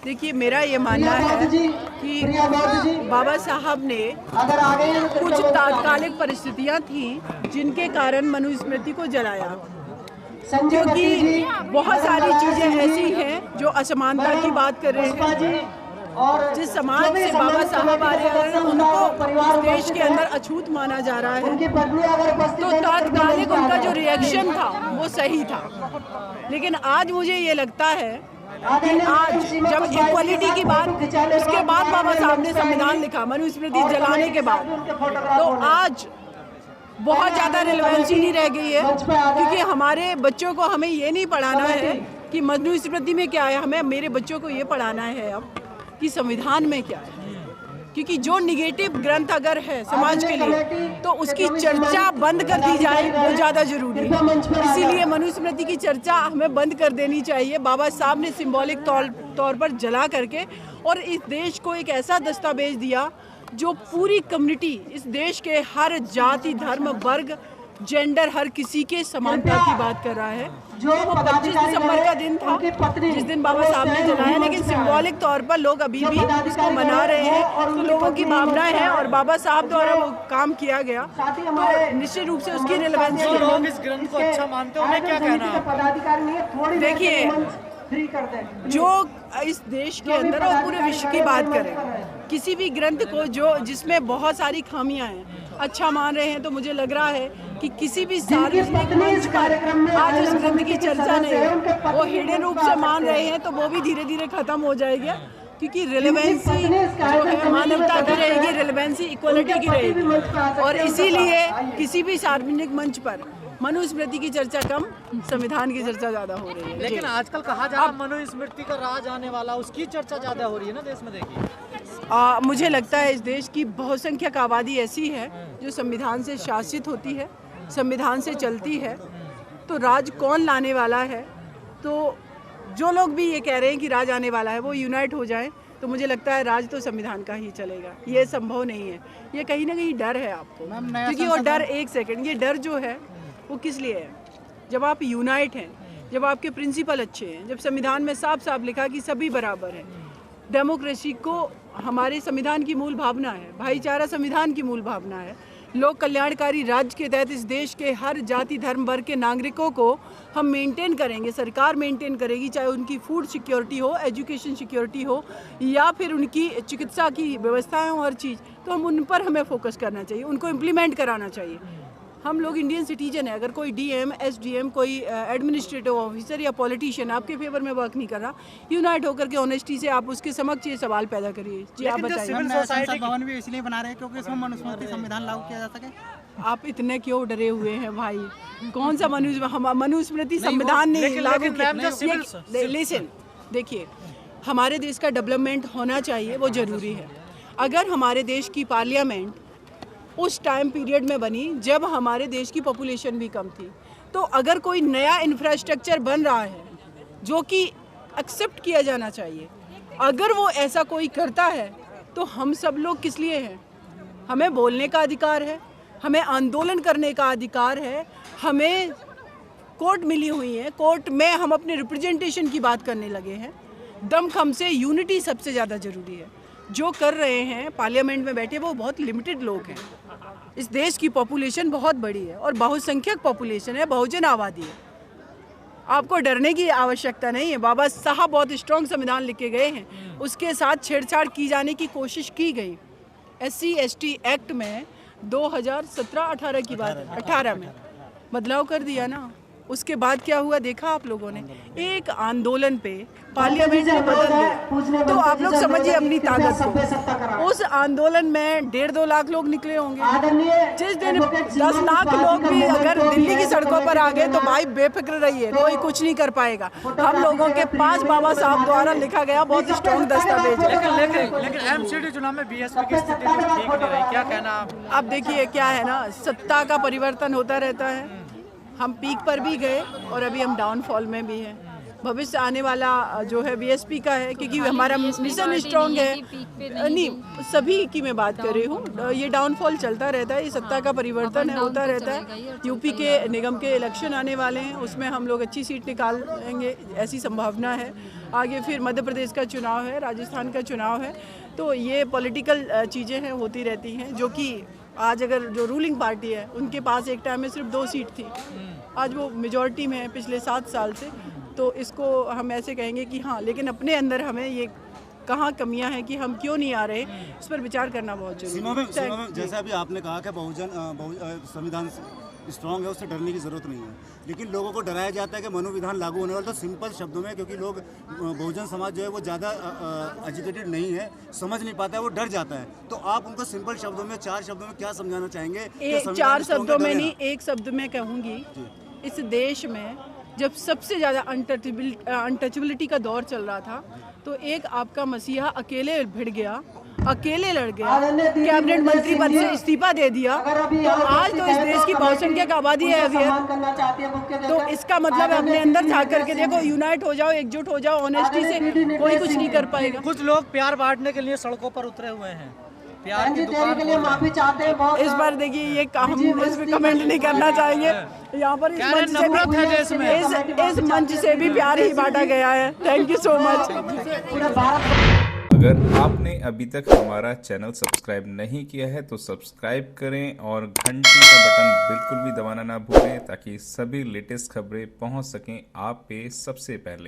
देखिए, मेरा ये मानना है कि बाबा साहब ने कुछ तात्कालिक परिस्थितियां थी जिनके कारण मनुस्मृति को जलाया, क्योंकि बहुत सारी चीज़ें ऐसी हैं जो असमानता की बात कर रहे हैं। जिस समाज से बाबा साहब आ रहे हैं उनको देश के अंदर अछूत माना जा रहा है, तो तात्कालिक उनका जो रिएक्शन था वो सही था। लेकिन आज मुझे ये लगता है कि आज जब इक्वलिटी की बात, उसके बाद बाबा साहब ने संविधान लिखा मनुस्मृति जलाने के बाद, तो आज बहुत ज़्यादा रिलेवेंसी नहीं रह गई है, क्योंकि हमारे बच्चों को हमें ये नहीं पढ़ाना है कि मनुस्मृति में क्या है, हमें मेरे बच्चों को ये पढ़ाना है अब कि संविधान में क्या है। क्योंकि जो निगेटिव ग्रंथ अगर है समाज के लिए, तो उसकी चर्चा बंद कर दी जाए वो ज़्यादा जरूरी है। इसीलिए मनुस्मृति की चर्चा हमें बंद कर देनी चाहिए। बाबा साहब ने सिंबॉलिक तौर पर जला करके और इस देश को एक ऐसा दस्तावेज दिया जो पूरी कम्युनिटी, इस देश के हर जाति, धर्म, वर्ग, जेंडर, हर किसी के समानता की बात कर रहा है। वो 25 दिसंबर का दिन था जिस दिन बाबा साहब ने जलाया, लेकिन सिंबॉलिक तौर पर लोग अभी भी इसको मना रहे हैं। तो लोगों की भावनाएं हैं और बाबा साहब द्वारा वो काम किया गया, तो निश्चित रूप से उसकी रिलेवेंस है। लोग इस ग्रंथ को अच्छा मानते हैं, उन्हें क्या कहना? देखिए, जो इस देश के अंदर और पूरे विश्व की बात करें, किसी भी ग्रंथ को जिसमें बहुत सारी खामियां हैं अच्छा मान रहे हैं, तो मुझे लग रहा है कि किसी भी सार्वजनिक मंच पर आज उस ग्रंथ की चर्चा नहीं है। वो हिडन रूप से मान रहे हैं, तो वो भी धीरे धीरे खत्म हो जाएगा, क्योंकि रिलेवेंसी जो है मानवता की रहेगी, रिलेवेंसी इक्वलिटी की रहेगी। और इसीलिए किसी भी सार्वजनिक मंच पर मनुस्मृति की चर्चा कम, संविधान की चर्चा ज्यादा हो रही है। लेकिन आजकल कहा जा रहा है मनुस्मृति का राज आने वाला, उसकी चर्चा ज्यादा हो रही है ना देश में। देखिए, मुझे लगता है इस देश की बहुसंख्यक आबादी ऐसी है जो संविधान से शासित होती है, संविधान से चलती है। तो राज कौन लाने वाला है? तो जो लोग भी ये कह रहे हैं कि राज आने वाला है वो यूनाइट हो जाएं, तो मुझे लगता है राज तो संविधान का ही चलेगा। ये संभव नहीं है, ये कहीं ना कहीं डर है आपको, क्योंकि वो डर, एक सेकंड, ये डर जो है वो किस लिए है? जब आप यूनाइट हैं, जब आपके प्रिंसिपल अच्छे हैं, जब संविधान में साफ साफ लिखा कि सभी बराबर हैं, डेमोक्रेसी को हमारे संविधान की मूल भावना है, भाईचारा संविधान की मूल भावना है, लोक कल्याणकारी राज्य के तहत इस देश के हर जाति, धर्म, वर्ग के नागरिकों को हम मेंटेन करेंगे, सरकार मेंटेन करेगी, चाहे उनकी फूड सिक्योरिटी हो, एजुकेशन सिक्योरिटी हो, या फिर उनकी चिकित्सा की व्यवस्थाएं हो, हर चीज़, तो हम उन पर हमें फोकस करना चाहिए, उनको इम्प्लीमेंट कराना चाहिए। हम लोग इंडियन सिटीजन है, अगर कोई डीएम, एसडीएम, कोई एडमिनिस्ट्रेटिव ऑफिसर या पॉलिटिशियन आपके फेवर में वर्क नहीं कर रहा, यूनाइट होकर के ऑनेस्टी से आप उसके समक्ष ये सवाल पैदा करिए। जी, आप बताइए। संसद भवन भी इसलिए बना रहे हैं क्योंकि इसमें मनुस्मृति संविधान लागू किया जा सके। आप इतने क्यों डरे हुए हैं भाई? कौन सा मनुस्मृति संविधान नहीं लागू किया? लिसन, देखिए, हमारे देश का डेवलपमेंट होना चाहिए, वो जरूरी है। अगर हमारे देश की पार्लियामेंट उस टाइम पीरियड में बनी जब हमारे देश की पॉपुलेशन भी कम थी, तो अगर कोई नया इंफ्रास्ट्रक्चर बन रहा है जो कि एक्सेप्ट किया जाना चाहिए, अगर वो ऐसा कोई करता है, तो हम सब लोग किस लिए हैं? हमें बोलने का अधिकार है, हमें आंदोलन करने का अधिकार है, हमें कोर्ट मिली हुई है, कोर्ट में हम अपने रिप्रेजेंटेशन की बात करने लगे हैं। दमखम से यूनिटी सबसे ज़्यादा ज़रूरी है। जो कर रहे हैं पार्लियामेंट में बैठे वो बहुत लिमिटेड लोग हैं। इस देश की पॉपुलेशन बहुत बड़ी है और बहुसंख्यक पॉपुलेशन है, बहुजन आबादी है। आपको डरने की आवश्यकता नहीं है। बाबा साहब बहुत स्ट्रॉन्ग संविधान लिख के गए हैं, उसके साथ छेड़छाड़ की जाने की कोशिश की गई। SC ST एक्ट में 2017-18 की बात, 18 में बदलाव कर दिया ना। उसके बाद क्या हुआ देखा आप लोगों ने? एक आंदोलन पे पार्लियामेंट में बदल गया। तो आप लोग समझिए अपनी ताकत को। उस आंदोलन में 1.5-2 लाख लोग निकले होंगे। जिस दिन 10 लाख लोग भी अगर दिल्ली की सड़कों पर आ गए तो भाई बेफिक्र रहिए, कोई कुछ नहीं कर पाएगा। हम लोगों के पास बाबा साहब द्वारा लिखा गया बहुत स्ट्रॉन्ग दस्तावेज है। लेकिन एमसीडी चुनाव में बीएसपी की स्थिति ठीक नहीं रही, क्या कहना? अब देखिए क्या है ना, सत्ता का परिवर्तन होता रहता है। हम पीक पर भी गए और अभी हम डाउनफॉल में भी हैं। भविष्य आने वाला जो है बीएसपी का है, क्योंकि हमारा मिशन स्ट्रांग है। नहीं, सभी की मैं बात कर रही हूँ। ये डाउनफॉल चलता रहता है, ये सत्ता का परिवर्तन है, होता रहता है। यूपी के निगम के इलेक्शन आने वाले हैं, उसमें हम लोग अच्छी सीट निकालेंगे, ऐसी संभावना है। आगे फिर मध्य प्रदेश का चुनाव है, राजस्थान का चुनाव है, तो ये पॉलिटिकल चीज़ें हैं, होती रहती हैं। जो कि आज अगर जो रूलिंग पार्टी है उनके पास एक टाइम में सिर्फ 2 सीट थी, आज वो मेजॉरिटी में है पिछले 7 साल से। तो इसको हम ऐसे कहेंगे कि हाँ, लेकिन अपने अंदर हमें ये कहाँ कमियां हैं कि हम क्यों नहीं आ रहे, इस पर विचार करना बहुत जरूरी है। सीमा में जैसे अभी आपने कहा कि संविधान स्ट्रांग है, उससे डरने की जरूरत नहीं है, लेकिन लोगों को डराया जाता है कि मनु विधान लागू होने वाला। तो सिंपल शब्दों में, क्योंकि लोग बहुजन समाज जो है वो ज़्यादा एजुकेटेड नहीं है, समझ नहीं पाता है, वो डर जाता है। तो आप उनको सिंपल शब्दों में, 4 शब्दों में क्या समझाना चाहेंगे? 4 शब्दों में नहीं, एक शब्द में कहूँगी, इस देश में जब सबसे ज़्यादा अनटचेबिलिटी का दौर चल रहा था, तो एक आपका मसीहा अकेले भिड़ गया, अकेले लड़ गया, कैबिनेट मंत्री पद से इस्तीफा दे दिया। तो आज तो इस देश की बहुसंख्यक आबादी है अभी, तो इसका मतलब अपने अंदर जा करके देखो, यूनाइट हो जाओ, एकजुट हो जाओ, ऑनेस्टी से कोई कुछ नहीं कर पाएगा। कुछ लोग प्यार बांटने के लिए सड़कों पर उतरे हुए हैं, प्यार की दुकान के लिए माफी चाहते हैं बहुत। इस बार देखिए, ये हम इस पे कमेंट नहीं करना चाहेंगे। यहाँ पर इस मंच से भी प्यार ही बांटा गया है। Thank you so much. अगर आपने अभी तक हमारा चैनल सब्सक्राइब नहीं किया है तो सब्सक्राइब करें और घंटी का बटन बिल्कुल भी दबाना ना भूलें, ताकि सभी लेटेस्ट खबरें पहुंच सकें आप पे सबसे पहले।